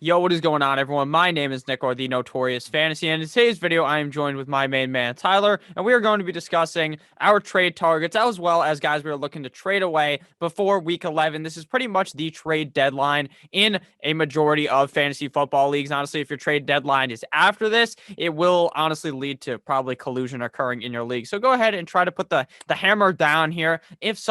Yo, what is going on, everyone? My name is Nick, or the Notorious Fantasy, and in today's video, I am joined with my main man, Tyler, and we are going to be discussing our trade targets, as well as guys we are looking to trade away before Week 11. This is pretty much the trade deadline in a majority of fantasy football leagues. Honestly, if your trade deadline is after this, it will honestly lead to probably collusion occurring in your league. So go ahead and try to put the hammer down here. If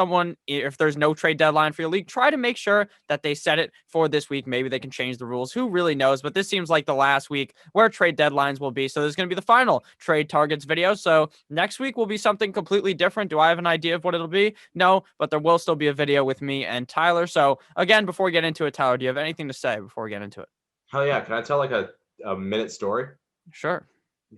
there's no trade deadline for your league, try to make sure that they set it for this week. Maybe they can change the rules. Who really knows? But this seems like the last week where trade deadlines will be. So this is going to be the final trade targets video. So next week will be something completely different. Do I have an idea of what it'll be? No, but there will still be a video with me and Tyler. So again, before we get into it, Tyler, do you have anything to say before we get into it? Hell yeah. Can I tell like a minute story? Sure.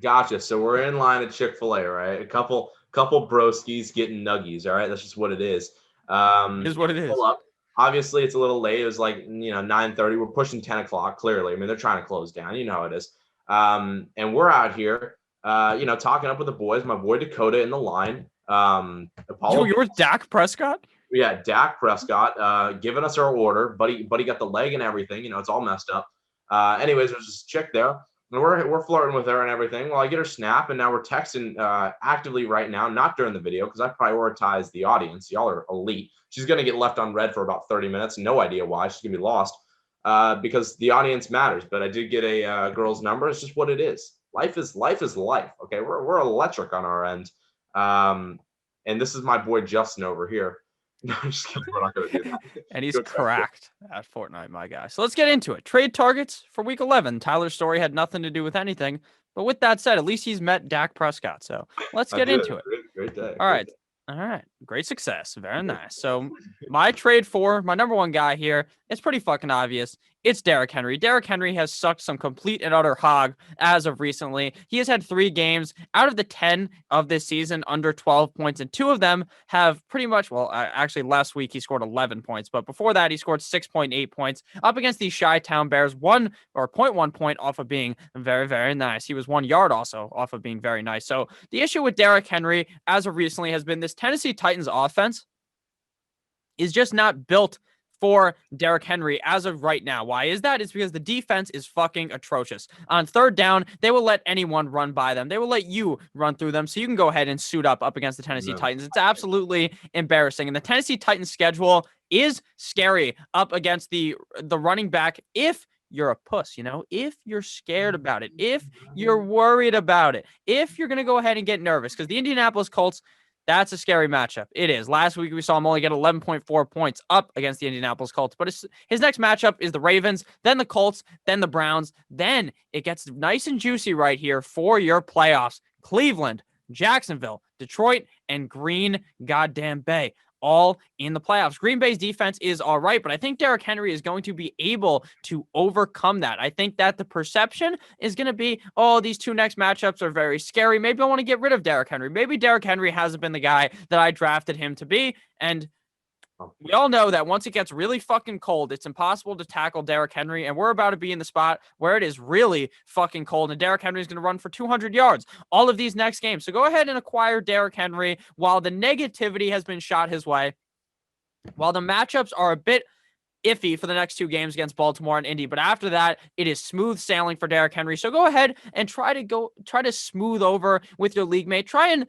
Gotcha. So we're in line at Chick-fil-A, right? A couple broskies getting nuggies. All right. That's just what it is. It is what it is. Pull up. Obviously, it's a little late. It was like, 9:30. We're pushing 10 o'clock, clearly. I mean, they're trying to close down. You know how it is. And we're out here, talking up with the boys. My boy Dakota in the line. Apollo. You're with Dak Prescott? Yeah, Dak Prescott giving us our order. Buddy got the leg and everything. It's all messed up. Anyways, there's this chick there. And we're flirting with her and everything. Well, I get her snap, and now we're texting actively right now, not during the video, because I prioritize the audience. Y'all are elite. She's going to get left on red for about 30 minutes. No idea why. She's going to be lost because the audience matters. But I did get a girl's number. It's just what it is. Life is life. Okay, we're electric on our end. And this is my boy Justin over here. No, I'm just kidding. We're not going to do that. And he's cracked at Fortnite, my guy. So let's get into it. Trade targets for Week 11. Tyler's story had nothing to do with anything. But with that said, at least he's met Dak Prescott. So let's get into it. Great day. All right. All right. Great success. Very nice. So my trade for my number one guy here, it's pretty fucking obvious. It's Derrick Henry. Derrick Henry has sucked some complete and utter hog as of recently. He has had 3 games out of the 10 of this season under 12 points, and 2 of them have pretty much, actually last week he scored 11 points, but before that he scored 6.8 points up against these Chi-Town Bears, 0.1 point off of being very, very nice. He was 1 yard also off of being very nice. So the issue with Derrick Henry as of recently has been this Tennessee Titans offense is just not built for Derrick Henry as of right now. Why is that? It's because the defense is fucking atrocious. On third down, they will let anyone run by them. They will let you run through them, so you can go ahead and suit up against the Tennessee Titans. It's absolutely embarrassing. And the Tennessee Titans schedule is scary up against the running back if you're a puss, if you're scared about it, if you're worried about it, if you're going to go ahead and get nervous, because the Indianapolis Colts, that's a scary matchup. It is. Last week, we saw him only get 11.4 points up against the Indianapolis Colts. But his next matchup is the Ravens, then the Colts, then the Browns. Then it gets nice and juicy right here for your playoffs. Cleveland, Jacksonville, Detroit, and Green goddamn Bay. All in the playoffs. Green Bay's defense is all right, but I think Derrick Henry is going to be able to overcome that. I think that the perception is going to be, these 2 next matchups are very scary. Maybe I want to get rid of Derrick Henry. Maybe Derrick Henry hasn't been the guy that I drafted him to be, and we all know that once it gets really fucking cold, it's impossible to tackle Derrick Henry, and we're about to be in the spot where it is really fucking cold, and Derrick Henry is going to run for 200 yards all of these next games. So go ahead and acquire Derrick Henry while the negativity has been shot his way, while the matchups are a bit iffy for the next 2 games against Baltimore and Indy. But after that, it is smooth sailing for Derrick Henry. So go ahead and try to smooth over with your league mate. Try and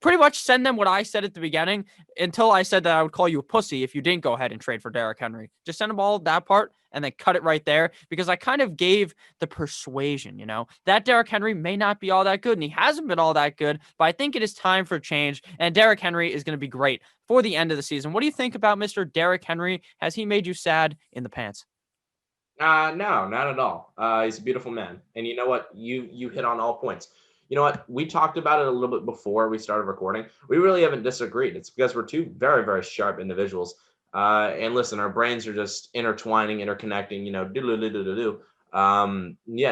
pretty much send them what I said at the beginning until I said that I would call you a pussy if you didn't go ahead and trade for Derrick Henry. Just send them all that part and then cut it right there, because I kind of gave the persuasion, that Derrick Henry may not be all that good, and he hasn't been all that good, but I think it is time for change, and Derrick Henry is going to be great for the end of the season. What do you think about Mr. Derrick Henry? Has he made you sad in the pants? No, not at all. He's a beautiful man. And you know what? You hit on all points. You know what? We talked about it a little bit before we started recording. We really haven't disagreed. It's because we're 2 very, very sharp individuals. And listen, our brains are just intertwining, interconnecting,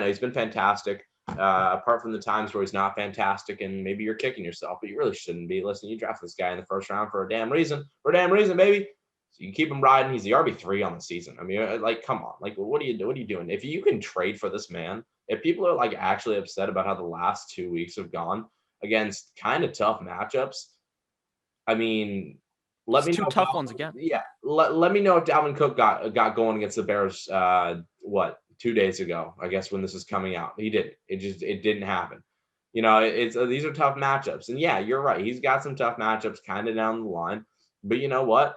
he's been fantastic. Apart from the times where he's not fantastic and maybe you're kicking yourself, but you really shouldn't be. Listen, you draft this guy in the first round for a damn reason, baby. So you keep him riding. He's the RB3 on the season. I mean, come on. What are you doing? If you can trade for this man, if people are actually upset about how the last 2 weeks have gone against kind of tough matchups, I mean, let me know. 2 tough ones again. Yeah. Let me know if Dalvin Cook got going against the Bears, 2 days ago, I guess, when this is coming out. He didn't. It didn't happen. You know, these are tough matchups. And yeah, you're right. He's got some tough matchups kind of down the line. But you know what?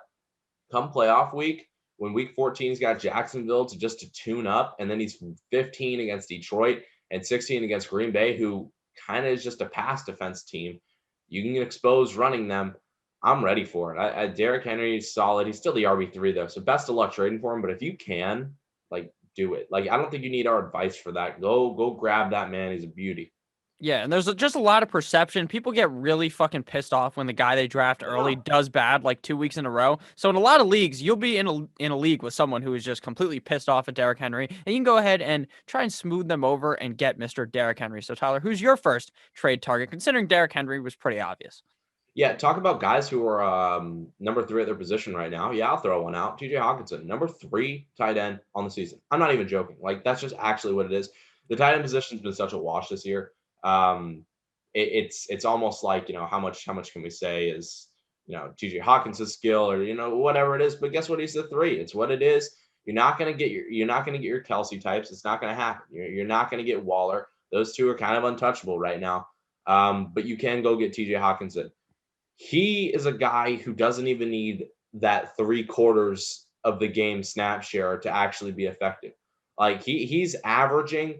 Come playoff week, when week 14's got Jacksonville to tune up, and then he's 15 against Detroit and 16 against Green Bay, who kind of is just a pass defense team. You can expose running them. I'm ready for it. Derrick Henry is solid. He's still the RB3 though, so best of luck trading for him. But if you can, like, do it. Like, I don't think you need our advice for that. Go grab that man. He's a beauty. Yeah, and there's just a lot of perception. People get really fucking pissed off when the guy they draft early does bad like 2 weeks in a row. So in a lot of leagues, you'll be in a league with someone who is just completely pissed off at Derrick Henry, and you can go ahead and try and smooth them over and get Mr. Derrick Henry. So Tyler, who's your first trade target? Considering Derrick Henry was pretty obvious. Yeah, talk about guys who are number 3 at their position right now. Yeah, I'll throw one out. TJ Hockenson, number 3 tight end on the season. I'm not even joking. Like, that's just actually what it is. The tight end position's been such a wash this year. It's almost like, you know, how much can we say is, you know, TJ Hawkinson's skill, or, you know, whatever it is. But guess what? He's the 3. It's what it is. You're not gonna get your Kelsey types. It's not gonna happen. You're not gonna get Waller. Those two are kind of untouchable right now. But you can go get TJ Hockenson. He is a guy who doesn't even need that 3/4 of the game snap share to actually be effective. Like, he's averaging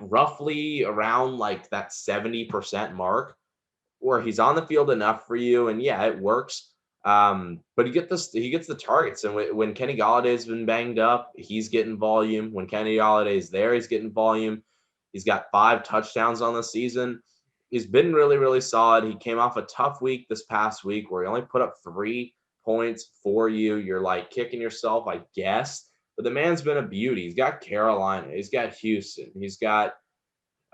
roughly around like that 70% mark, where he's on the field enough for you, and yeah, it works. But he gets the targets, and when Kenny Galladay's been banged up, he's getting volume. When Kenny Galladay's there, he's getting volume. He's got 5 touchdowns on the season. He's been really, really solid. He came off a tough week this past week where he only put up 3 points for you. You're like kicking yourself, I guess. But the man's been a beauty. He's got Carolina. He's got Houston. He's got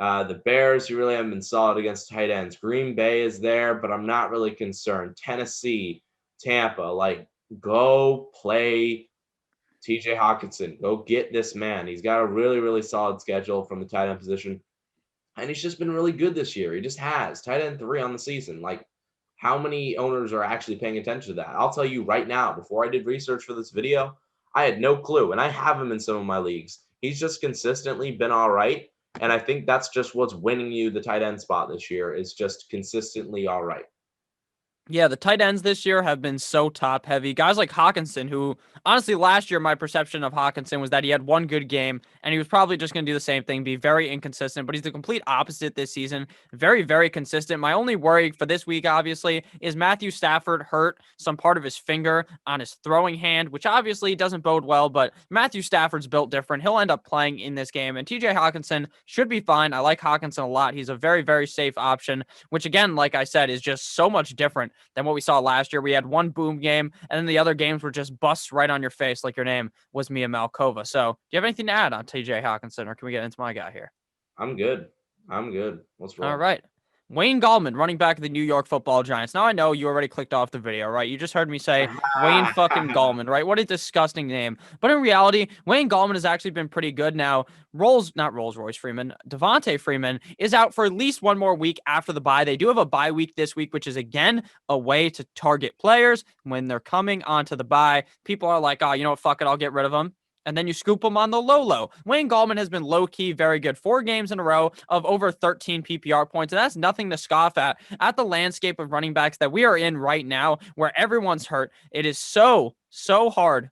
the Bears, who really haven't been solid against tight ends. Green Bay is there, but I'm not really concerned. Tennessee, Tampa, like, go play TJ Hockenson. Go get this man. He's got a really, really solid schedule from the tight end position. And he's just been really good this year. He just has. Tight end 3 on the season. Like, how many owners are actually paying attention to that? I'll tell you right now, before I did research for this video, I had no clue. And I have him in some of my leagues. He's just consistently been all right. And I think that's just what's winning you the tight end spot this year, is just consistently all right. Yeah, the tight ends this year have been so top heavy. Guys like Hockenson, who honestly last year my perception of Hockenson was that he had one good game and he was probably just going to do the same thing, be very inconsistent, but he's the complete opposite this season. Very, very consistent. My only worry for this week, obviously, is Matthew Stafford hurt some part of his finger on his throwing hand, which obviously doesn't bode well, but Matthew Stafford's built different. He'll end up playing in this game, and TJ Hockenson should be fine. I like Hockenson a lot. He's a very, very safe option, which again, like I said, is just so much different than what we saw last year. We had one boom game, and then the other games were just busts right on your face, like your name was Mia Malkova. So, do you have anything to add on TJ Hockenson, or can we get into my guy here? I'm good. Let's roll. All right. Wayne Gallman, running back of the New York Football Giants. Now, I know you already clicked off the video, right? You just heard me say Wayne fucking Gallman, right? What a disgusting name. But in reality, Wayne Gallman has actually been pretty good now. Devontae Freeman is out for at least one more week after the bye. They do have a bye week this week, which is, again, a way to target players when they're coming onto the bye. People are like, oh, you know what? Fuck it. I'll get rid of them. And then you scoop him on the low. Wayne Gallman has been low-key very good. 4 games in a row of over 13 PPR points, and that's nothing to scoff at the landscape of running backs that we are in right now, where everyone's hurt. It is so hard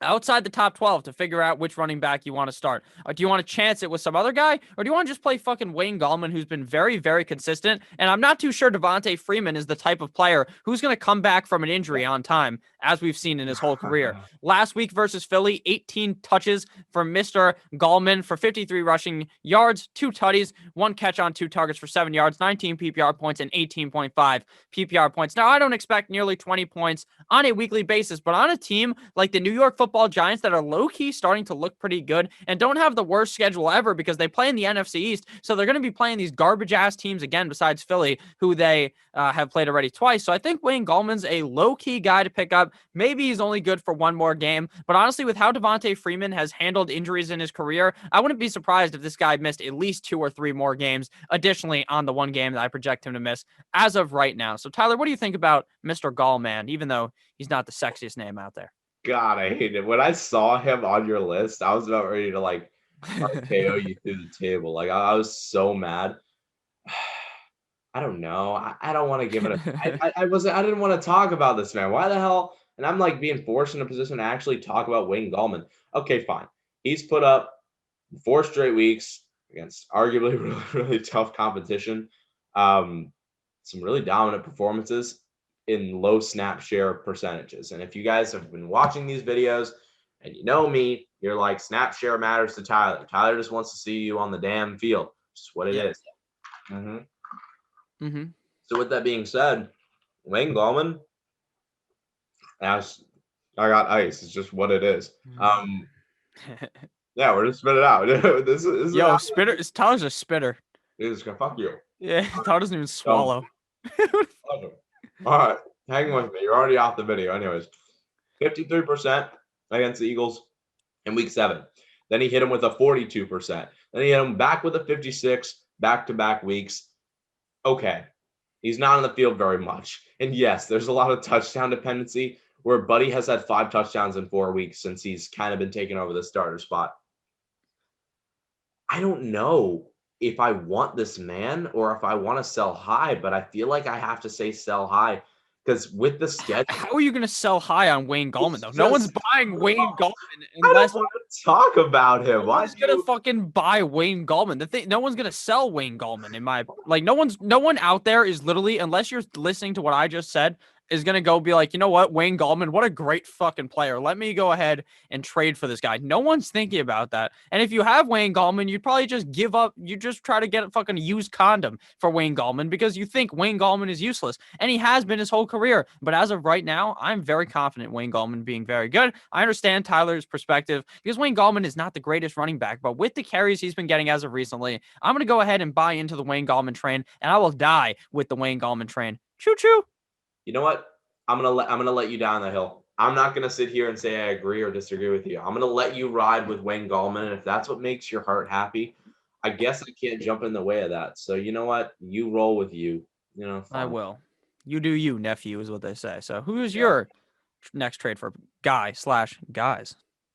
outside the top 12 to figure out which running back you want to start. Do you want to chance it with some other guy, or do you want to just play fucking Wayne Gallman, who's been very, very consistent? And I'm not too sure Devontae Freeman is the type of player who's going to come back from an injury on time, as we've seen in his whole career. Last week versus Philly, 18 touches for Mr. Gallman for 53 rushing yards, 2 tutties, 1 catch on 2 targets for 7 yards, 19 PPR points, and 18.5 PPR points. Now, I don't expect nearly 20 points on a weekly basis, but on a team like the New York Football Giants that are low-key starting to look pretty good and don't have the worst schedule ever because they play in the NFC East, so they're going to be playing these garbage-ass teams again besides Philly, who they have played already twice. So I think Wayne Gallman's a low-key guy to pick up. Maybe he's only good for one more game, but honestly, with how Devontae Freeman has handled injuries in his career, I wouldn't be surprised if this guy missed at least 2 or 3 more games additionally on the one game that I project him to miss as of right now. So Tyler, what do you think about Mr. Gallman, even though he's not the sexiest name out there? God, I hate it. When I saw him on your list, I was about ready to like RKO you through the table. Like I was so mad. I don't know. I don't want to give it I didn't want to talk about this man. Why the hell? And I'm like being forced in a position to actually talk about Wayne Gallman. Okay, fine. He's put up 4 straight weeks against arguably really, really tough competition. Some really dominant performances in low snap share percentages. And if you guys have been watching these videos and you know me, you're like, snap share matters to Tyler. Tyler just wants to see you on the damn field. Just what it is. So with that being said, Wayne Gallman, as I got ice. It's just what it is. Yeah, we're just spit it out. this is Yo, spitter. Tyler's a spitter. He's gonna fuck you. Yeah, Tyler doesn't even swallow. All right, hang with me. You're already off the video. Anyways, 53% against the Eagles in week 7. Then he hit him with a 42%. Then he hit him back with a 56 back-to-back weeks. Okay, he's not on the field very much. And yes, there's a lot of touchdown dependency where Buddy has had 5 touchdowns in 4 weeks since he's kind of been taking over the starter spot. I don't know if I want this man or if I want to sell high, but I feel like I have to say sell high because with the schedule. How are you going to sell high on Wayne Gallman, though? No one's buying Wayne Gallman unless I don't want to talk about him. Why is going to fucking buy Wayne Gallman? No one's going to sell Wayne Gallman in my no one out there is literally, unless you're listening to what I just said, is going to go be like, you know what, Wayne Gallman, what a great fucking player. Let me go ahead and trade for this guy. No one's thinking about that. And if you have Wayne Gallman, you'd probably just give up. You just try to get a fucking used condom for Wayne Gallman because you think Wayne Gallman is useless. And he has been his whole career. But as of right now, I'm very confident Wayne Gallman being very good. I understand Tyler's perspective because Wayne Gallman is not the greatest running back, but with the carries he's been getting as of recently, I'm going to go ahead and buy into the Wayne Gallman train, and I will die with the Wayne Gallman train. Choo choo. You know what? I'm gonna let you down the hill. I'm not gonna sit here and say I agree or disagree with you. I'm gonna let you ride with Wayne Gallman, and if that's what makes your heart happy, I guess I can't jump in the way of that. So you know what? You roll with you. You know, fine. I will. You do you, nephew, is what they say. So who is your next trade for guys?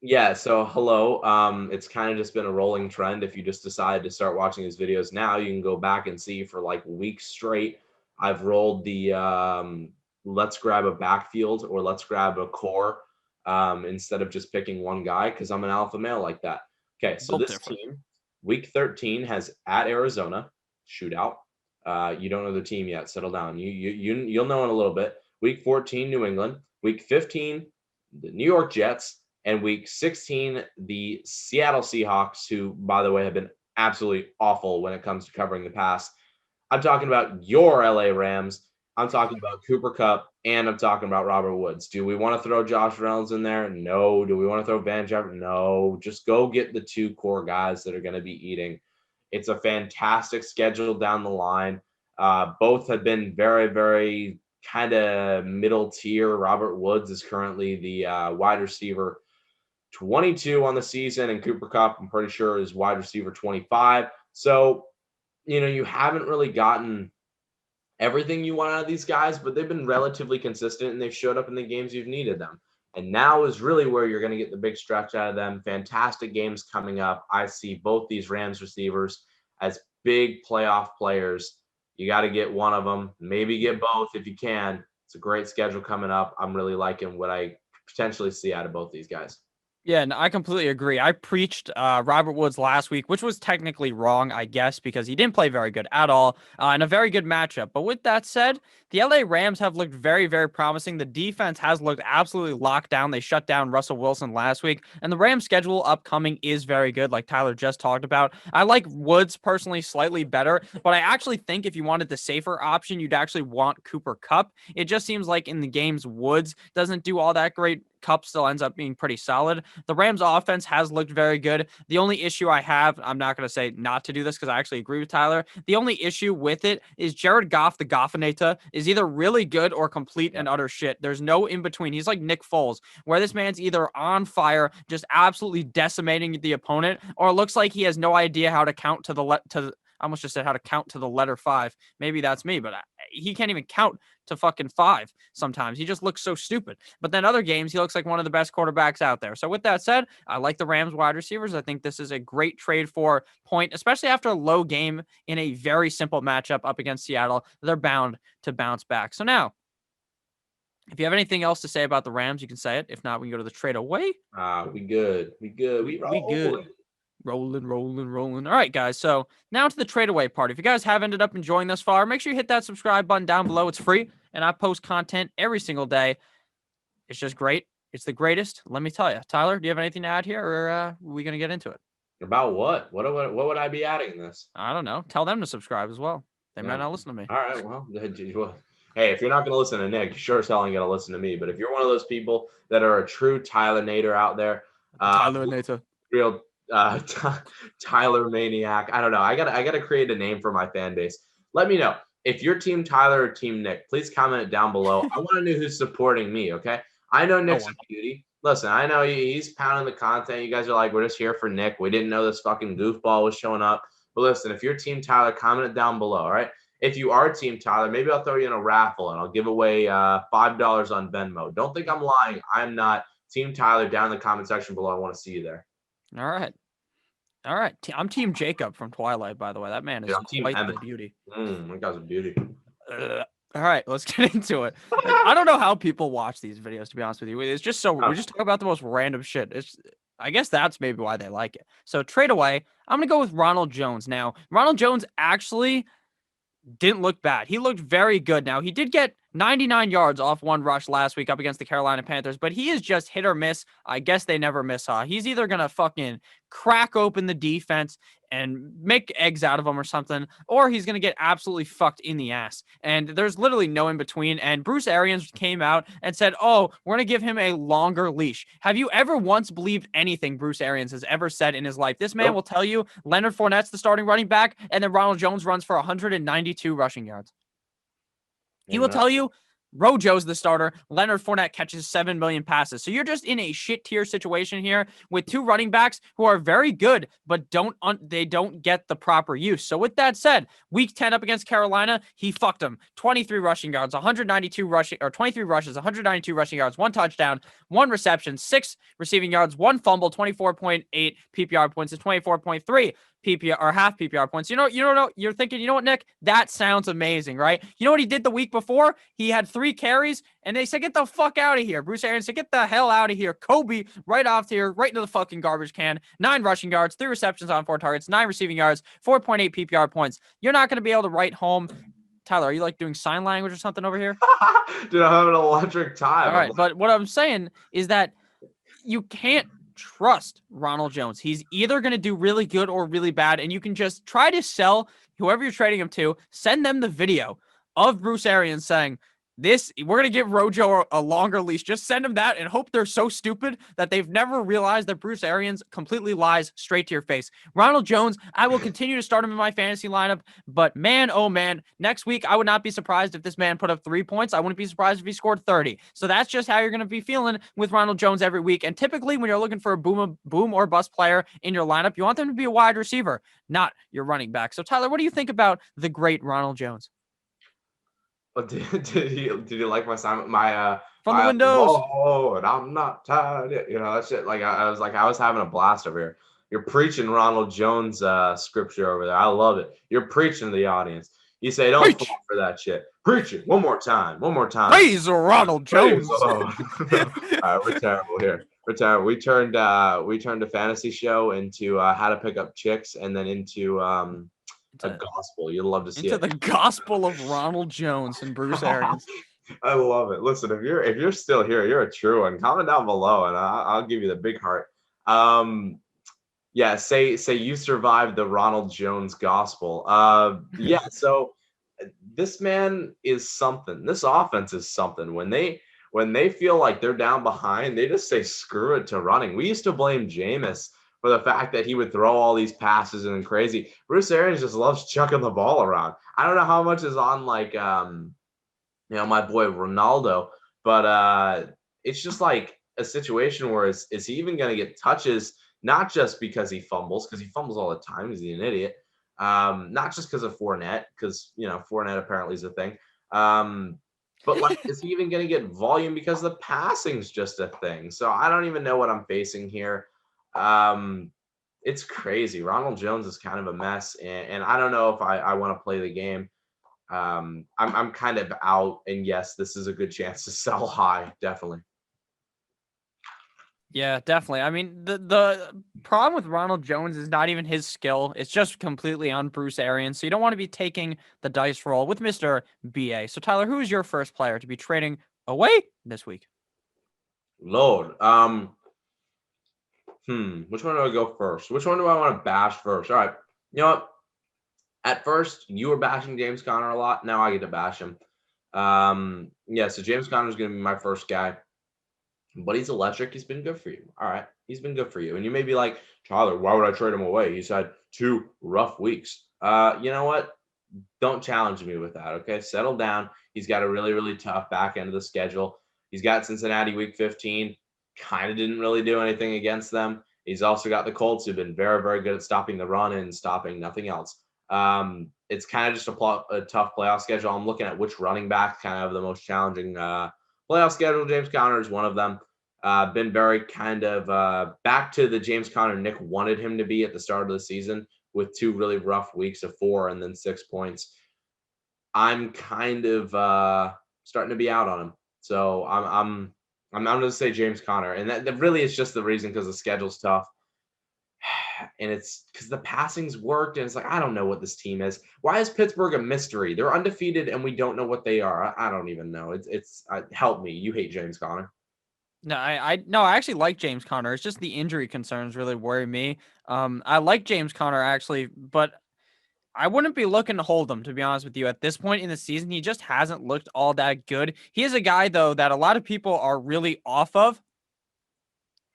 Yeah, so hello. It's kind of just been a rolling trend. If you just decide to start watching these videos now, you can go back and see for like weeks straight. I've rolled the let's grab a backfield or let's grab a core instead of just picking one guy because I'm an alpha male like that. Okay, so this team, week 13 has at Arizona, shootout. You don't know the team yet. Settle down. You'll know in a little bit. Week 14, New England. Week 15, the New York Jets. And week 16, the Seattle Seahawks, who, by the way, have been absolutely awful when it comes to covering the pass. I'm talking about your LA Rams. I'm talking about Cooper Kupp, and I'm talking about Robert Woods. Do we want to throw Josh Reynolds in there? No. Do we want to throw Van Jefferson? No. Just go get the 2 core guys that are going to be eating. It's a fantastic schedule down the line. Both have been very, very kind of middle tier. Robert Woods is currently the wide receiver 22 on the season, and Cooper Kupp, I'm pretty sure, is wide receiver 25. So, you haven't really gotten everything you want out of these guys, but they've been relatively consistent and they've showed up in the games you've needed them. And now is really where you're going to get the big stretch out of them. Fantastic games coming up. I see both these Rams receivers as big playoff players. You got to get one of them, maybe get both if you can. It's a great schedule coming up. I'm really liking what I potentially see out of both these guys. Yeah, and I completely agree. I preached Robert Woods last week, which was technically wrong, I guess, because he didn't play very good at all in a very good matchup. But with that said, the LA Rams have looked very, very promising. The defense has looked absolutely locked down. They shut down Russell Wilson last week, and the Rams schedule upcoming is very good, like Tyler just talked about. I like Woods personally slightly better, but I actually think if you wanted the safer option, you'd actually want Cooper Kupp. It just seems like in the games, Woods doesn't do all that great. Kupp still ends up being pretty solid. The Rams offense has looked very good. The only issue I have, I'm not going to say not to do this because I actually agree with Tyler. The only issue with it is Jared Goff, the Goffinator, is either really good or complete and utter shit. There's no in between. He's like Nick Foles, where this man's either on fire, just absolutely decimating the opponent, or it looks like he has no idea how to count to the I almost just said how to count to the letter 5. Maybe that's me, but he can't even count to fucking 5 sometimes. He just looks so stupid. But then other games, he looks like one of the best quarterbacks out there. So with that said, I like the Rams wide receivers. I think this is a great trade for point, especially after a low game in a very simple matchup up against Seattle. They're bound to bounce back. So now, if you have anything else to say about the Rams, you can say it. If not, we can go to the trade away. We good. We good. We good. Rolling. All right, guys. So now to the trade away part. If you guys have ended up enjoying this far, make sure you hit that subscribe button down below. It's free, and I post content every single day. It's just great. It's the greatest. Let me tell you. Tyler, do you have anything to add here, or are we going to get into it? About what? What would I be adding in this? I don't know. Tell them to subscribe as well. They might not listen to me. All right. Well, hey, if you're not going to listen to Nick, you sure as hell ain't going to listen to me. But if you're one of those people that are a true Tyler Nader out there, Tyler Nader, real Tyler maniac. I don't know. I gotta create a name for my fan base. Let me know if you're Team Tyler or Team Nick. Please comment it down below. I want to know who's supporting me. Okay. I know Nick's a beauty. Listen, I know he's pounding the content. You guys are like, we're just here for Nick. We didn't know this fucking goofball was showing up. But listen, if you're Team Tyler, comment it down below. All right. If you are Team Tyler, maybe I'll throw you in a raffle and I'll give away $5 on Venmo. Don't think I'm lying. I'm not. Team Tyler, down in the comment section below. I want to see you there. All right. I'm Team Jacob from Twilight, by the way. That man is quite the beauty. That guy's a beauty. All right, let's get into it. I don't know how people watch these videos, to be honest with you. It's just so we just talk about the most random shit. I guess that's maybe why they like it. So trade away. I'm going to go with Ronald Jones. Now, Ronald Jones actually didn't look bad. He looked very good. Now, he did get 99 yards off one rush last week up against the Carolina Panthers, but he is just hit or miss. I guess they never miss, huh? He's either going to fucking crack open the defense and make eggs out of them or something, or he's going to get absolutely fucked in the ass. And there's literally no in between. And Bruce Arians came out and said, oh, we're going to give him a longer leash. Have you ever once believed anything Bruce Arians has ever said in his life? This man will tell you Leonard Fournette's the starting running back, and then Ronald Jones runs for 192 rushing yards. He will tell you Rojo's the starter. Leonard Fournette catches 7 million passes. So you're just in a shit tier situation here with two running backs who are very good, but they don't get the proper use. So with that said, week 10 up against Carolina, he fucked them. 23 rushing yards, 23 rushes, 192 rushing yards, 1 touchdown, 1 reception, 6 receiving yards, 1 fumble, 24.8 PPR points, and 24.3 PPR or half PPR points. You're thinking, you know what, Nick? That sounds amazing, right? You know what he did the week before? He had 3 carries, and they said, get the fuck out of here. Bruce Arians said, get the hell out of here. Kobe, right off here, right into the fucking garbage can. 9 rushing yards, 3 receptions on 4 targets, 9 receiving yards, 4.8 PPR points. You're not going to be able to write home. Tyler, are you like doing sign language or something over here? Dude, I'm having an electric time. All right, but what I'm saying is that you can't trust Ronald Jones. He's either going to do really good or really bad, and you can just try to sell whoever you're trading him to, send them the video of Bruce Arians saying, we're going to give Rojo a longer leash. Just send them that and hope they're so stupid that they've never realized that Bruce Arians completely lies straight to your face. Ronald Jones, I will continue to start him in my fantasy lineup, but man, oh man, next week I would not be surprised if this man put up 3 points. I wouldn't be surprised if he scored 30. So that's just how you're going to be feeling with Ronald Jones every week. And typically when you're looking for a boom or bust player in your lineup, you want them to be a wide receiver, not your running back. So Tyler, what do you think about the great Ronald Jones? Did he like my Simon from the windows? Oh, and I'm not tired yet. You know, that shit. Like I was having a blast over here. You're preaching Ronald Jones scripture over there. I love it. You're preaching to the audience. You say don't fall for that shit. Preach it one more time. Praise Ronald Jones. All right, we're terrible here. We're terrible. We turned a fantasy show into how to pick up chicks, and then into a gospel. You'd love to see into the gospel of Ronald Jones and Bruce Arians. I love it. Listen, if you're still here, you're a true one. Comment down below, and I'll give you the big heart. Yeah, say you survived the Ronald Jones gospel. Yeah. So this man is something. This offense is something. When they feel like they're down behind, they just say screw it to running. We used to blame Jameis for the fact that he would throw all these passes and crazy. Bruce Arians just loves chucking the ball around. I don't know how much is on like my boy Ronaldo, but it's just like a situation where is he even going to get touches? Not just because he fumbles all the time. He's an idiot. Not just because of Fournette, because Fournette apparently is a thing. But like, is he even going to get volume because the passing's just a thing? So I don't even know what I'm facing here. It's crazy. Ronald Jones is kind of a mess, and I don't know if I want to play the game. I'm kind of out, and yes, this is a good chance to sell high, definitely. Yeah, definitely. I mean, the problem with Ronald Jones is not even his skill. It's just completely on Bruce Arians. So you don't want to be taking the dice roll with Mr. BA. So Tyler, who is your first player to be trading away this week? Lord, which one do I go first? Which one do I want to bash first? All right, you know what? At first, you were bashing James Conner a lot. Now I get to bash him. Yeah, so James Conner is going to be my first guy. But he's electric. He's been good for you. All right. He's been good for you. And you may be like, Tyler, why would I trade him away? He's had 2 rough weeks. You know what? Don't challenge me with that. Okay. Settle down. He's got a really, really tough back end of the schedule. He's got Cincinnati week 15. Kind of didn't really do anything against them. He's also got the Colts, who've been very, very good at stopping the run and stopping nothing else. It's kind of just a tough playoff schedule. I'm looking at which running back kind of the most challenging playoff schedule. James Conner is one of them. Been very kind of back to the James Conner Nick wanted him to be at the start of the season, with 2 really rough weeks of 4 and then 6 points. I'm kind of starting to be out on him. So I'm going to say James Conner. And that really is just the reason, because the schedule's tough. And it's because the passing's worked, and it's like, I don't know what this team is. Why is Pittsburgh a mystery? They're undefeated and we don't know what they are. I don't even know. It's help me. You hate James Conner. No, I actually like James Conner. It's just the injury concerns really worry me. I like James Conner actually, but I wouldn't be looking to hold him, to be honest with you. At this point in the season, he just hasn't looked all that good. He is a guy, though, that a lot of people are really off of.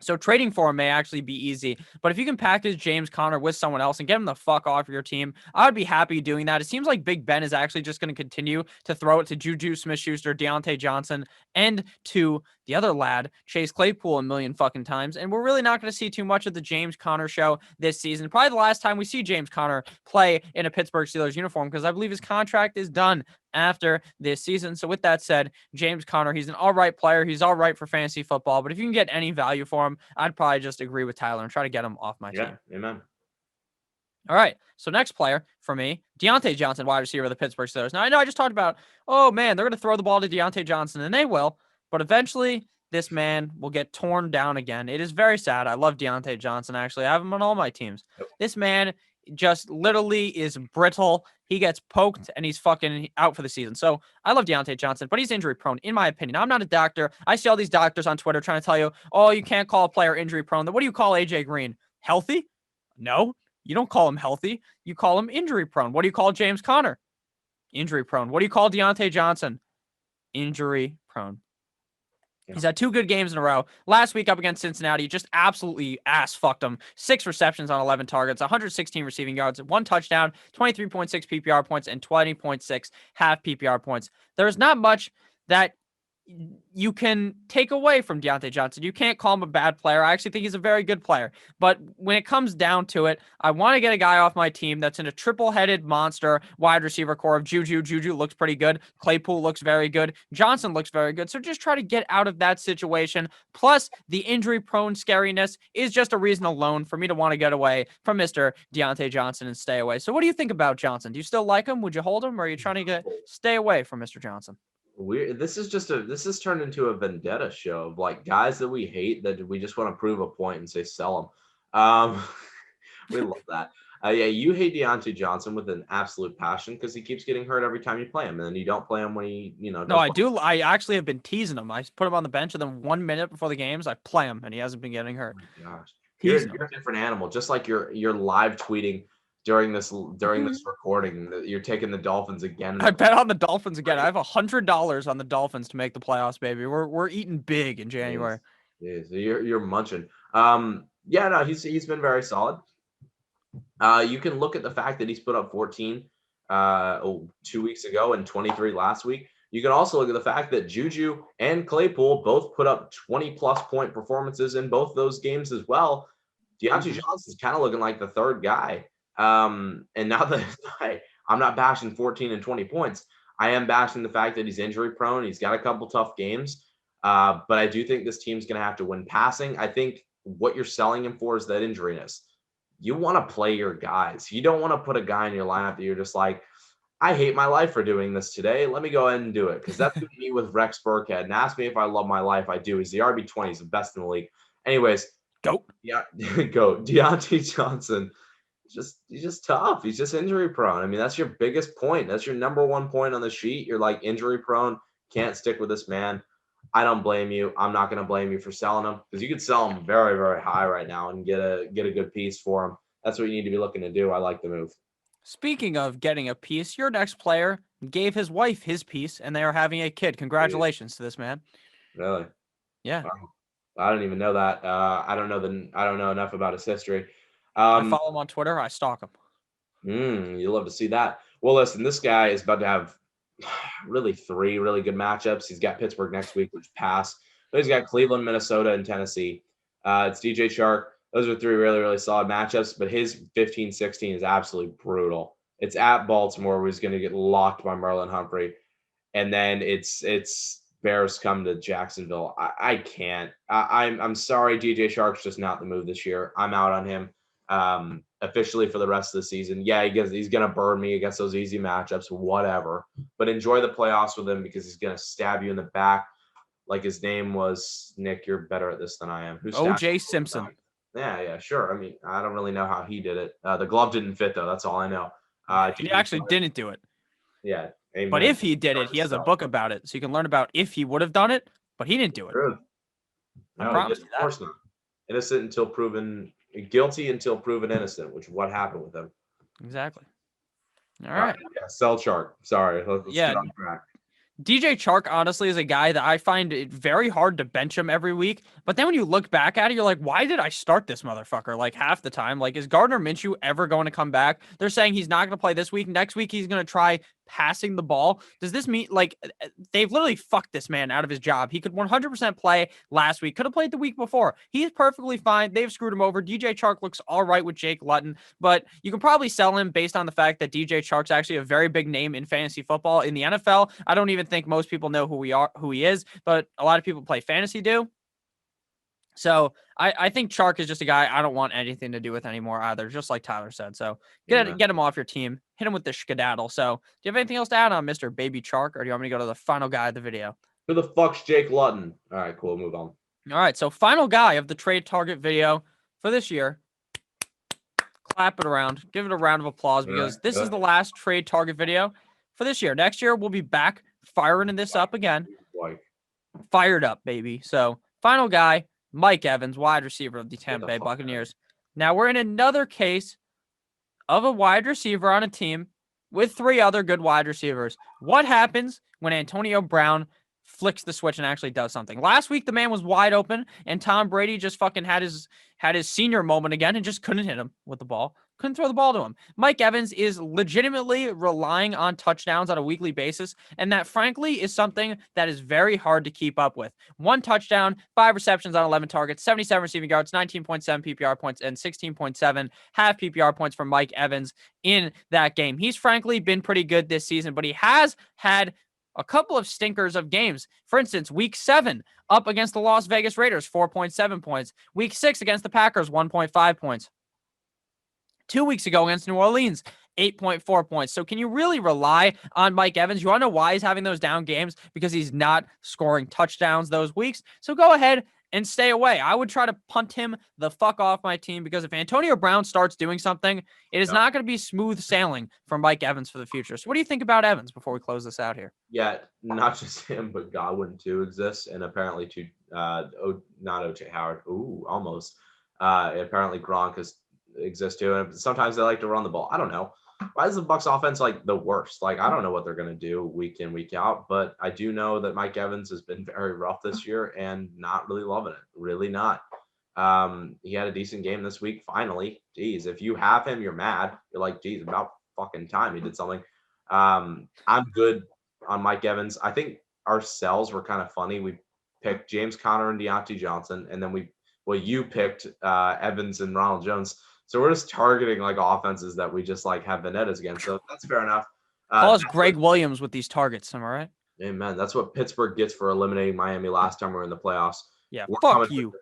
So trading for him may actually be easy. But if you can package James Conner with someone else and get him the fuck off your team, I would be happy doing that. It seems like Big Ben is actually just going to continue to throw it to Juju Smith-Schuster, Diontae Johnson, and to the other lad, Chase Claypool, a million fucking times. And we're really not going to see too much of the James Conner show this season. Probably the last time we see James Conner play in a Pittsburgh Steelers uniform, because I believe his contract is done after this season. So with that said, James Conner, he's an all right player. He's all right for fantasy football, but if you can get any value for him, I'd probably just agree with Tyler and try to get him off my team. Amen. All right. So next player for me, Diontae Johnson, wide receiver of the Pittsburgh Steelers. Now, I know I just talked about, oh man, they're going to throw the ball to Diontae Johnson, and they will, but eventually this man will get torn down again. It is very sad. I love Diontae Johnson, actually. I have him on all my teams. This man just literally is brittle. He gets poked and he's fucking out for the season. So I love Diontae Johnson, but he's injury prone, in my opinion. I'm not a doctor. I see all these doctors on Twitter trying to tell you, oh, you can't call a player injury prone. What do you call AJ Green? Healthy? No, you don't call him healthy. You call him injury prone. What do you call James Conner? Injury prone. What do you call Diontae Johnson? Injury prone. He's had 2 good games in a row. Last week up against Cincinnati, just absolutely ass fucked him. 6 receptions on 11 targets, 116 receiving yards, 1 touchdown, 23.6 PPR points, and 20.6 half PPR points. There's not much that you can take away from Diontae Johnson. You can't call him a bad player. I actually think he's a very good player. But when it comes down to it, I want to get a guy off my team that's in a triple-headed monster wide receiver core of Juju. Juju looks pretty good. Claypool looks very good. Johnson looks very good. So just try to get out of that situation. Plus, the injury-prone scariness is just a reason alone for me to want to get away from Mr. Diontae Johnson and stay away. So what do you think about Johnson? Do you still like him? Would you hold him? Or are you trying to stay away from Mr. Johnson? This has turned into a vendetta show of like guys that we hate that we just want to prove a point and say sell them. We love that. Yeah, you hate Diontae Johnson with an absolute passion because he keeps getting hurt every time you play him, and then you don't play him when he, No, I do. I actually have been teasing him. I put him on the bench, and then 1 minute before the games, I play him, and he hasn't been getting hurt. Oh my gosh, you're a different animal. Just like you're live tweeting during this recording, you're taking the Dolphins again. I bet on the Dolphins again. I have $100 on the Dolphins to make the playoffs, baby. We're eating big in January. Yeah, so you're munching. Yeah, no, he's been very solid. You can look at the fact that he's put up 14 2 weeks ago and 23 last week. You can also look at the fact that Juju and Claypool both put up 20-plus point performances in both those games as well. Diontae Johnson's kind of looking like the third guy. And now that I'm not bashing 14 and 20 points, I am bashing the fact that he's injury prone. He's got a couple tough games. But I do think this team's going to have to win passing. I think what you're selling him for is that injuriness. You want to play your guys. You don't want to put a guy in your lineup that you're just like, I hate my life for doing this today. Let me go ahead and do it. Because that's me with Rex Burkhead. And ask me if I love my life. I do. He's the RB20. He's the best in the league. Anyways. Go. Yeah. Go. Diontae Johnson. He's just tough. He's just injury prone. I mean, that's your biggest point. That's your number one point on the sheet. You're like injury prone. Can't stick with this man. I don't blame you. I'm not going to blame you for selling him because you could sell him very, very high right now and get a good piece for him. That's what you need to be looking to do. I like the move. Speaking of getting a piece, your next player gave his wife his piece, and they are having a kid. Congratulations to this man. Really? Yeah. I don't even know that. I don't know enough about his history. I follow him on Twitter. I stalk him. You love to see that. Well, listen, this guy is about to have really 3 really good matchups. He's got Pittsburgh next week, which pass. But he's got Cleveland, Minnesota, and Tennessee. It's DJ Chark. Those are 3 really, really solid matchups. But his 15-16 is absolutely brutal. It's at Baltimore, where he's going to get locked by Marlon Humphrey. And then it's Bears come to Jacksonville. I can't. I'm sorry, DJ Chark's just not the move this year. I'm out on him. Officially for the rest of the season. Yeah, he's going to burn me against those easy matchups, whatever. But enjoy the playoffs with him because he's going to stab you in the back like his name was, Nick, you're better at this than I am. Who's O.J. Simpson. Yeah, sure. I mean, I don't really know how he did it. The glove didn't fit, though. That's all I know. He actually didn't do it. Yeah. Amen. But if he did it, he has a book about it. So you can learn about if he would have done it, but he didn't do it. True. I promise you that. Of course not. Innocent until proven guilty until proven innocent, which is what happened with him. Exactly. All right. Yeah, sell Chark. Sorry. Let's get on track. DJ Chark, honestly, is a guy that I find it very hard to bench him every week. But then when you look back at it, you're like, why did I start this motherfucker? Like half the time, like, is Gardner Minshew ever going to come back? They're saying he's not going to play this week. Next week, he's going to try passing the ball. Does this mean like they've literally fucked this man out of his job? He could 100% play last week. Could have played the week before. He's perfectly fine. They've screwed him over. DJ Chark looks all right with Jake Luton, but you can probably sell him based on the fact that DJ Chark's actually a very big name in fantasy football. In the NFL, I don't even think most people know who he is, but a lot of people play fantasy do. So I think Chark is just a guy I don't want anything to do with anymore either, just like Tyler said. So get him off your team. Hit him with the skedaddle. So do you have anything else to add on Mr. Baby Chark, or do you want me to go to the final guy of the video? Who the fuck's Jake Luton? All right, cool. Move on. All right, so final guy of the trade target video for this year. Clap it around. Give it a round of applause because this is the last trade target video for this year. Next year, we'll be back firing this up again. Fired up, baby. So final guy, Mike Evans, wide receiver of the Tampa Bay Buccaneers. Now we're in another case of a wide receiver on a team with 3 other good wide receivers. What happens when Antonio Brown flicks the switch and actually does something? Last week, the man was wide open, and Tom Brady just fucking had his senior moment again and just couldn't hit him with the ball. Couldn't throw the ball to him. Mike Evans is legitimately relying on touchdowns on a weekly basis, and that, frankly, is something that is very hard to keep up with. 1 touchdown, 5 receptions on 11 targets, 77 receiving yards, 19.7 PPR points, and 16.7 half PPR points for Mike Evans in that game. He's, frankly, been pretty good this season, but he has had a couple of stinkers of games. For instance, week 7 up against the Las Vegas Raiders, 4.7 points. Week 6 against the Packers, 1.5 points. 2 weeks ago against New Orleans, 8.4 points. So can you really rely on Mike Evans? You want to know why he's having those down games? Because he's not scoring touchdowns those weeks. So go ahead and stay away. I would try to punt him the fuck off my team because if Antonio Brown starts doing something, it is not going to be smooth sailing for Mike Evans for the future. So what do you think about Evans before we close this out here? Yeah, not just him, but Godwin too exists, and apparently not O.J. Howard. Ooh, almost. Apparently Gronk exists too, and sometimes they like to run the ball. I don't know. Why is the Bucs offense like the worst? Like, I don't know what they're going to do week in, week out, but I do know that Mike Evans has been very rough this year and not really loving it. Really not. He had a decent game this week. Finally, geez, if you have him, you're mad. You're like, geez, about fucking time he did something. I'm good on Mike Evans. I think our sells were kind of funny. We picked James Conner and Diontae Johnson, and then you picked Evans and Ronald Jones. So we're just targeting like offenses that we just like have vendettas against. So that's fair enough. Call us Greg Williams with these targets. Am I right? Amen. That's what Pittsburgh gets for eliminating Miami last time we were in the playoffs. Yeah, We're fuck you.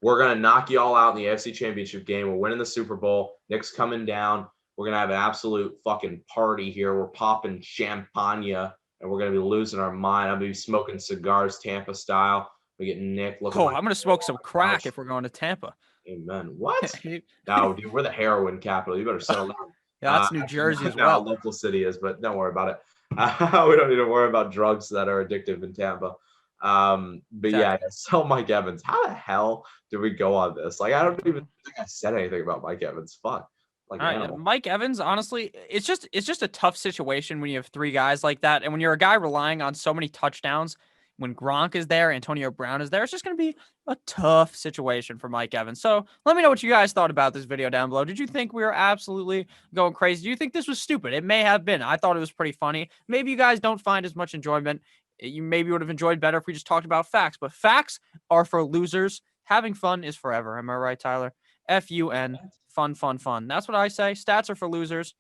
We're going to knock you all out in the AFC Championship game. We're winning the Super Bowl. Nick's coming down. We're going to have an absolute fucking party here. We're popping champagne, and we're going to be losing our mind. I'm going to be smoking cigars Tampa style. We get Nick looking I'm going to smoke some crack if we're going to Tampa. Amen. What? No, dude, we're the heroin capital. You better settle down. Yeah, that's New Jersey as well. Local city is, but don't worry about it. We don't need to worry about drugs that are addictive in Tampa. But yeah, so Mike Evans, how the hell did we go on this? Like, I don't even think I said anything about Mike Evans. Fuck. Like, Mike Evans, honestly, it's just a tough situation when you have three guys like that, and when you're a guy relying on so many touchdowns. When Gronk is there, Antonio Brown is there, it's just going to be a tough situation for Mike Evans. So let me know what you guys thought about this video down below. Did you think we were absolutely going crazy? Do you think this was stupid? It may have been. I thought it was pretty funny. Maybe you guys don't find as much enjoyment. You maybe would have enjoyed better if we just talked about facts, but facts are for losers. Having fun is forever. Am I right, Tyler? F-U-N. Fun, fun, fun. That's what I say. Stats are for losers.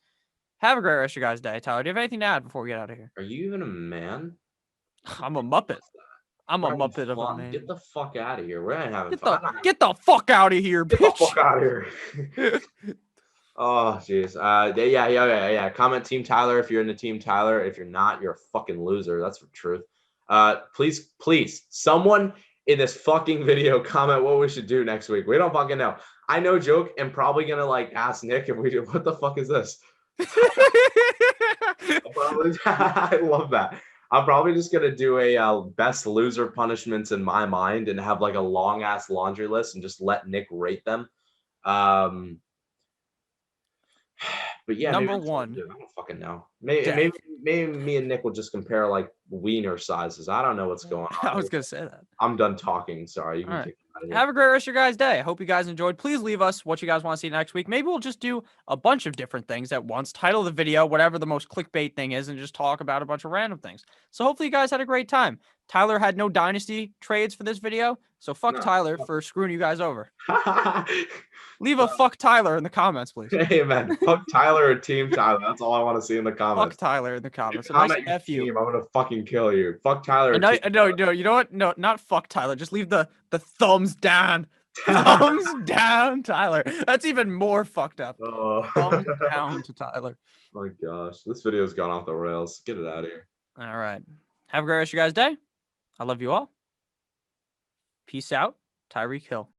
Have a great rest of your guys' day. Tyler, do you have anything to add before we get out of here? Are you even a man? I'm a Muppet. I'm a Muppet of a man. Get the fuck out of here. We're not having fun. Get the fuck out of here, bitch. Get the fuck out of here. Oh, jeez. Yeah. Comment Team Tyler if you're in the Team Tyler. If you're not, you're a fucking loser. That's the truth. Please, someone in this fucking video comment what we should do next week. We don't fucking know. I know joke and probably gonna like ask Nick if we do. What the fuck is this? I love that. I'm probably just going to do a best loser punishments in my mind and have like a long ass laundry list and just let Nick rate them. But yeah, number one. I don't fucking know. Maybe me and Nick will just compare like wiener sizes. I don't know what's going on. I was going to say that. I'm done talking. Sorry. You can have a great rest of your guys' day. I hope you guys enjoyed. Please leave us what you guys want to see next week. Maybe we'll just do a bunch of different things at once. Title the video, whatever the most clickbait thing is, and just talk about a bunch of random things. So hopefully you guys had a great time. Tyler had no dynasty trades for this video, so fuck Tyler for screwing you guys over. Leave a fuck Tyler in the comments, please. Hey, man. Fuck Tyler or Team Tyler. That's all I want to see in the comments. Fuck Tyler in the comments. Comment nice F you. I'm going to fucking kill you. Fuck Tyler. No, you know what? No, not fuck Tyler. Just leave the thumbs down. Thumbs down, Tyler. That's even more fucked up. Thumbs down to Tyler. My gosh. This video's gone off the rails. Get it out of here. All right. Have a great rest of your guys' day. I love you all. Peace out. Tyreek Hill.